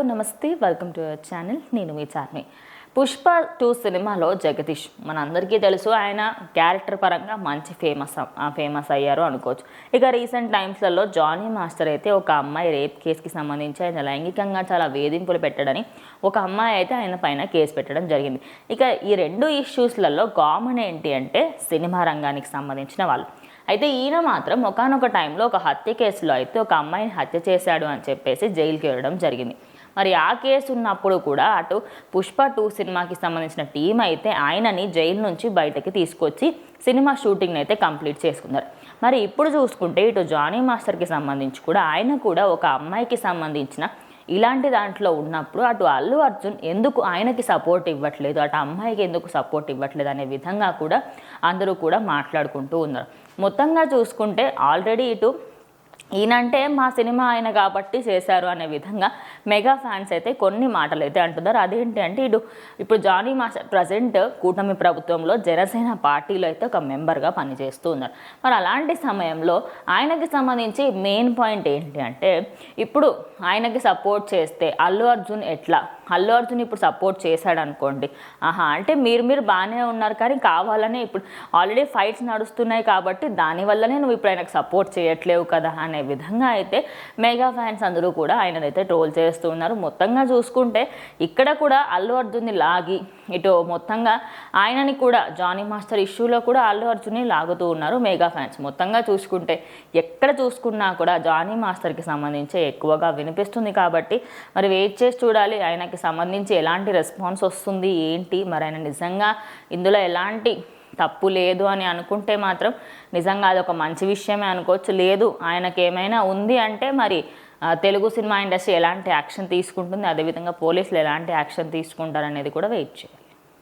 నమస్తే, welcome to your channel. నేను మీ చార్మి. పుష్ప 2 సినిమాలో జగదీష్ మనందరికీ తెలుసు. ఆయన క్యారెక్టర్ పరంగా మంచి ఫేమస్ అయ్యారు అనుకోవచ్చు. ఇక రీసెంట్ టైమ్స్లలో జానీ మాస్టర్ అయితే ఒక అమ్మాయి రేప్ కేసుకి సంబంధించి ఆయన లైంగికంగా చాలా వేధింపులు పెట్టడని ఒక అమ్మాయి అయితే ఆయన పైన కేసు పెట్టడం జరిగింది. ఇక ఈ రెండు ఇష్యూస్లలో కామన్ ఏంటి అంటే సినిమా రంగానికి సంబంధించిన వాళ్ళు. అయితే ఈయన మాత్రం ఒకానొక టైంలో ఒక హత్య కేసులో అయితే ఒక అమ్మాయిని హత్య చేశాడు అని చెప్పేసి జైలుకి వెళ్ళడం జరిగింది. మరి ఆ కేసు ఉన్నప్పుడు కూడా అటు పుష్ప 2 సినిమాకి సంబంధించిన టీం అయితే ఆయనని జైలు నుంచి బయటకి తీసుకొచ్చి సినిమా షూటింగ్ని అయితే కంప్లీట్ చేసుకున్నారు. మరి ఇప్పుడు చూసుకుంటే ఇటు జానీ మాస్టర్కి సంబంధించి కూడా ఆయన కూడా ఒక అమ్మాయికి సంబంధించిన ఇలాంటి దాంట్లో ఉన్నప్పుడు అటు అల్లు అర్జున్ ఎందుకు ఆయనకి సపోర్ట్ ఇవ్వట్లేదు, అటు అమ్మాయికి ఎందుకు సపోర్ట్ ఇవ్వట్లేదు అనే విధంగా కూడా అందరూ కూడా మాట్లాడుకుంటూ ఉన్నారు. మొత్తంగా చూసుకుంటే ఆల్రెడీ ఇటు ఈయనంటే మా సినిమా ఆయన కాబట్టి చేశారు అనే విధంగా మెగా ఫ్యాన్స్ అయితే కొన్ని మాటలు అయితే అంటున్నారు. అదేంటి అంటే ఇప్పుడు జానీ మాస్టర్ ప్రజెంట్ కూటమి ప్రభుత్వంలో జనసేన పార్టీలో అయితే ఒక మెంబర్గా పనిచేస్తూ ఉన్నారు. మరి అలాంటి సమయంలో ఆయనకి సంబంధించి మెయిన్ పాయింట్ ఏంటి అంటే ఇప్పుడు ఆయనకి సపోర్ట్ చేస్తే అల్లు అర్జున్ ఇప్పుడు సపోర్ట్ చేశాడు అనుకోండి, అంటే మీరు బాగానే ఉన్నారు కానీ కావాలనే ఇప్పుడు ఆల్రెడీ ఫైట్స్ నడుస్తున్నాయి కాబట్టి దానివల్లనే నువ్వు ఇప్పుడు ఆయనకు సపోర్ట్ చేయట్లేవు కదా అనే విధంగా అయితే మెగా ఫ్యాన్స్ అందరూ కూడా ఆయననైతే ట్రోల్ చేస్తూ ఉన్నారు. మొత్తంగా చూసుకుంటే ఇక్కడ కూడా అల్లు అర్జున్ని లాగి ఇటు మొత్తంగా ఆయనని కూడా జానీ మాస్టర్ ఇష్యూలో కూడా అల్లు అర్జున్ని లాగుతూ ఉన్నారు మెగా ఫ్యాన్స్. మొత్తంగా చూసుకుంటే ఎక్కడ చూసుకున్నా కూడా జానీ మాస్టర్కి సంబంధించి ఎక్కువగా వినిపిస్తుంది. కాబట్టి మరి వెయిట్ చేసి చూడాలి ఆయనకి సంబంధించి ఎలాంటి రెస్పాన్స్ వస్తుంది ఏంటి. మరి ఆయన నిజంగా ఇందులో ఎలాంటి తప్పు లేదు అని అనుకుంటే మాత్రం నిజంగా అది ఒక మంచి విషయమే అనుకోవచ్చు. లేదు ఆయనకి ఏమైనా ఉంది అంటే మరి తెలుగు సినిమా ఇండస్ట్రీ ఎలాంటి యాక్షన్ తీసుకుంటుంది, అదేవిధంగా పోలీసులు ఎలాంటి యాక్షన్ తీసుకుంటారు అనేది కూడా వెయిట్ చేయాలి.